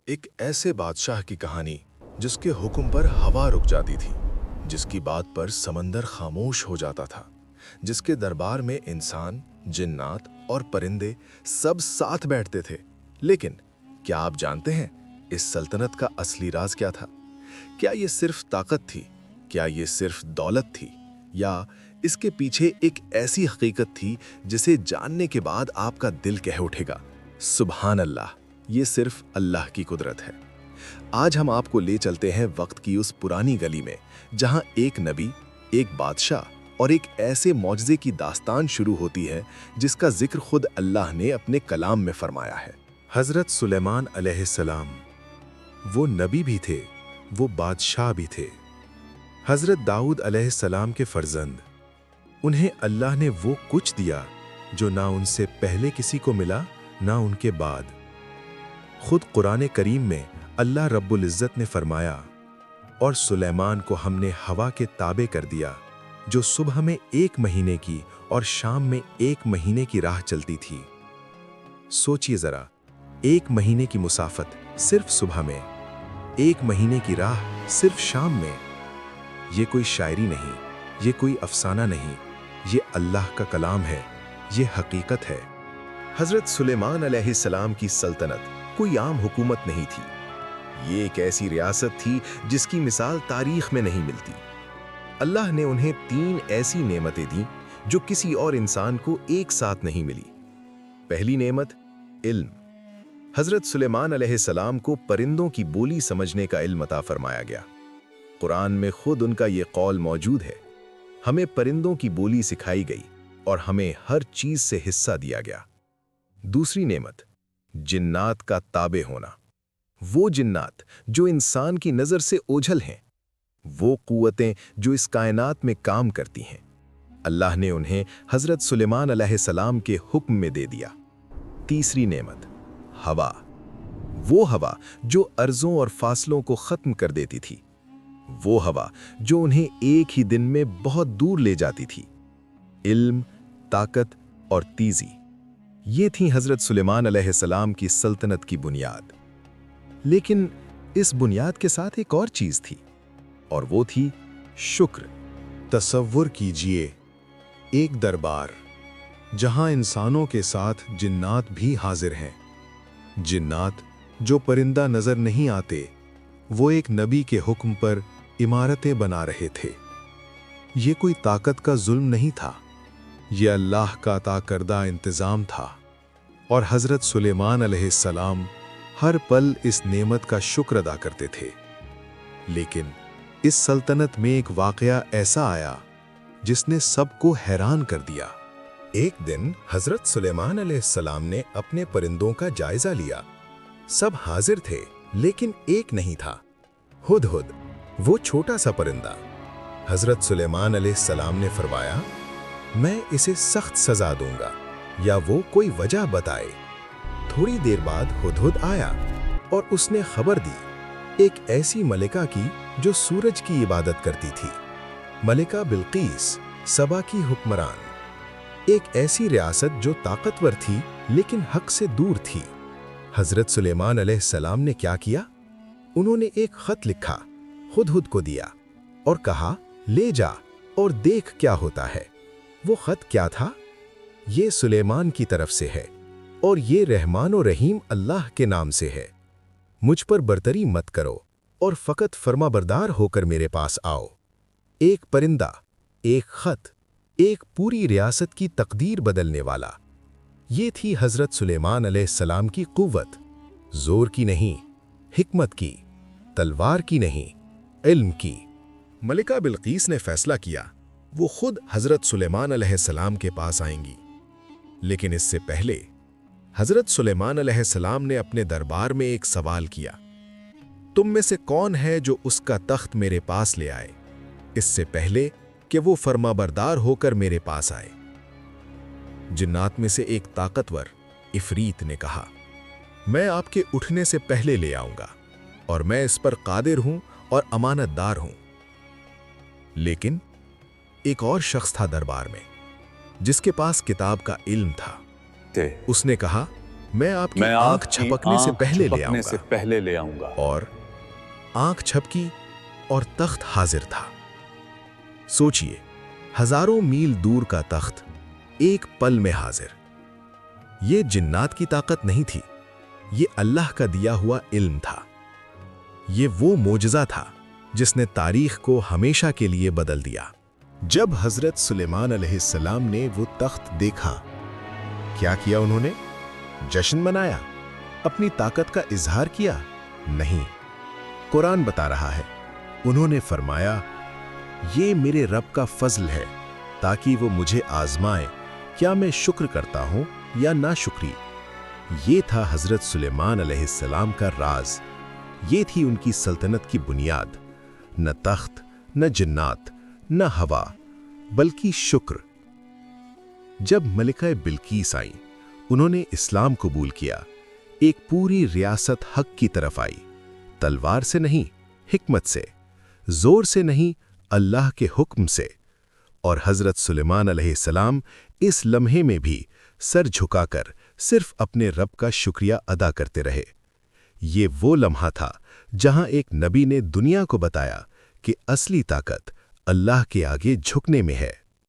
ایک ایسے بادشاہ کی کہانی جس کے حکم پر ہوا رک جاتی تھی، جس کی بات پر سمندر خاموش ہو جاتا تھا، جس کے دربار میں انسان، جنات اور پرندے سب ساتھ بیٹھتے تھے۔ لیکن کیا آپ جانتے ہیں اس سلطنت کا اصلی راز کیا تھا؟ کیا یہ صرف طاقت تھی؟ کیا یہ صرف دولت تھی؟ یا اس کے پیچھے ایک ایسی حقیقت تھی جسے جاننے کے بعد آپ کا دل کہہ اٹھے گا، سبحان اللہ، یہ صرف اللہ کی قدرت ہے۔ آج ہم آپ کو لے چلتے ہیں وقت کی اس پرانی گلی میں جہاں ایک نبی، ایک بادشاہ اور ایک ایسے معجزے کی داستان شروع ہوتی ہے جس کا ذکر خود اللہ نے اپنے کلام میں فرمایا ہے۔ حضرت سلیمان علیہ السلام وہ نبی بھی تھے، وہ بادشاہ بھی تھے۔ حضرت داؤد علیہ السلام کے فرزند، انہیں اللہ نے وہ کچھ دیا جو نہ ان سے پہلے کسی کو ملا نہ ان کے بعد۔ خود قرآن کریم میں اللہ رب العزت نے فرمایا، اور سلیمان کو ہم نے ہوا کے تابع کر دیا جو صبح میں 1 مہینے کی اور شام میں 1 مہینے کی راہ چلتی تھی۔ سوچئے ذرا، 1 مہینے کی مسافت صرف صبح میں، 1 مہینے کی راہ صرف شام میں۔ یہ کوئی شاعری نہیں، یہ کوئی افسانہ نہیں، یہ اللہ کا کلام ہے، یہ حقیقت ہے۔ حضرت سلیمان علیہ السلام کی سلطنت کوئی عام حکومت نہیں تھی، یہ ایک ایسی ریاست تھی جس کی مثال تاریخ میں نہیں ملتی۔ اللہ نے انہیں 3 ایسی نعمتیں دیں جو کسی اور انسان کو ایک ساتھ نہیں ملی۔ پہلی نعمت، علم۔ حضرت سلیمان علیہ السلام کو پرندوں کی بولی سمجھنے کا علم عطا فرمایا گیا۔ قرآن میں خود ان کا یہ قول موجود ہے، ہمیں پرندوں کی بولی سکھائی گئی اور ہمیں ہر چیز سے حصہ دیا گیا۔ دوسری نعمت، جنات کا تابع ہونا۔ وہ جنات جو انسان کی نظر سے اوجھل ہیں، وہ قوتیں جو اس کائنات میں کام کرتی ہیں، اللہ نے انہیں حضرت سلیمان علیہ السلام کے حکم میں دے دیا۔ تیسری نعمت، ہوا۔ وہ ہوا جو ارضوں اور فاصلوں کو ختم کر دیتی تھی، وہ ہوا جو انہیں ایک ہی دن میں بہت دور لے جاتی تھی۔ علم، طاقت اور تیزی، یہ تھیں حضرت سلیمان علیہ السلام کی سلطنت کی بنیاد۔ لیکن اس بنیاد کے ساتھ ایک اور چیز تھی، اور وہ تھی شکر۔ تصور کیجئے ایک دربار جہاں انسانوں کے ساتھ جنات بھی حاضر ہیں، جنات جو پرندہ نظر نہیں آتے، وہ ایک نبی کے حکم پر عمارتیں بنا رہے تھے۔ یہ کوئی طاقت کا ظلم نہیں تھا، یہ اللہ کا عطا کردہ انتظام تھا، اور حضرت سلیمان علیہ السلام ہر پل اس نعمت کا شکر ادا کرتے تھے۔ لیکن اس سلطنت میں ایک واقعہ ایسا آیا جس نے سب کو حیران کر دیا۔ ایک دن حضرت سلیمان علیہ السلام نے اپنے پرندوں کا جائزہ لیا۔ سب حاضر تھے لیکن ایک نہیں تھا، ہدہد، وہ چھوٹا سا پرندہ۔ حضرت سلیمان علیہ السلام نے فرمایا، میں اسے سخت سزا دوں گا یا وہ کوئی وجہ بتائے۔ تھوڑی دیر بعد ہدہد آیا اور اس نے خبر دی ایک ایسی ملکہ کی جو سورج کی عبادت کرتی تھی، ملکہ بلقیس، سبا کی حکمران، ایک ایسی ریاست جو طاقتور تھی لیکن حق سے دور تھی۔ حضرت سلیمان علیہ السلام نے کیا کیا؟ انہوں نے ایک خط لکھا، ہدہد کو دیا اور کہا، لے جا اور دیکھ کیا ہوتا ہے۔ وہ خط کیا تھا؟ یہ سلیمان کی طرف سے ہے اور یہ رحمان و رحیم اللہ کے نام سے ہے۔ مجھ پر برتری مت کرو اور فقط فرما بردار ہو کر میرے پاس آؤ۔ ایک پرندہ، ایک خط، ایک پوری ریاست کی تقدیر بدلنے والا۔ یہ تھی حضرت سلیمان علیہ السلام کی قوت، زور کی نہیں، حکمت کی، تلوار کی نہیں، علم کی۔ ملکہ بلقیس نے فیصلہ کیا وہ خود حضرت سلیمان علیہ السلام کے پاس آئیں گی۔ لیکن اس سے پہلے حضرت سلیمان علیہ السلام نے اپنے دربار میں ایک سوال کیا، تم میں سے کون ہے جو اس کا تخت میرے پاس لے آئے اس سے پہلے کہ وہ فرما بردار ہو کر میرے پاس آئے؟ جنات میں سے ایک طاقتور عفریت نے کہا، میں آپ کے اٹھنے سے پہلے لے آؤں گا اور میں اس پر قادر ہوں اور امانت دار ہوں۔ لیکن ایک اور شخص تھا دربار میں جس کے پاس کتاب کا علم تھا۔ اس نے کہا، میں آپ کی آنکھ چھپکنے سے پہلے لے آؤں گا۔ اور آنکھ چھپکی اور تخت حاضر تھا۔ سوچئے، ہزاروں میل دور کا تخت ایک پل میں حاضر۔ یہ جنات کی طاقت نہیں تھی، یہ اللہ کا دیا ہوا علم تھا۔ یہ وہ معجزہ تھا جس نے تاریخ کو ہمیشہ کے لیے بدل دیا۔ جب حضرت سلیمان علیہ السلام نے وہ تخت دیکھا، کیا کیا انہوں نے؟ جشن منایا؟ اپنی طاقت کا اظہار کیا؟ نہیں۔ قرآن بتا رہا ہے، انہوں نے فرمایا، یہ میرے رب کا فضل ہے تاکہ وہ مجھے آزمائے کیا میں شکر کرتا ہوں یا ناشکری۔ یہ تھا حضرت سلیمان علیہ السلام کا راز، یہ تھی ان کی سلطنت کی بنیاد، نہ تخت، نہ جنات، نہ ہوا، بلکہ شکر۔ جب ملکہ بلقیس آئیں، انہوں نے اسلام قبول کیا، ایک پوری ریاست حق کی طرف آئی، تلوار سے نہیں، حکمت سے، زور سے نہیں، اللہ کے حکم سے۔ اور حضرت سلیمان علیہ السلام اس لمحے میں بھی سر جھکا کر صرف اپنے رب کا شکریہ ادا کرتے رہے۔ یہ وہ لمحہ تھا جہاں ایک نبی نے دنیا کو بتایا کہ اصلی طاقت اللہ کے آگے جھکنے میں ہے۔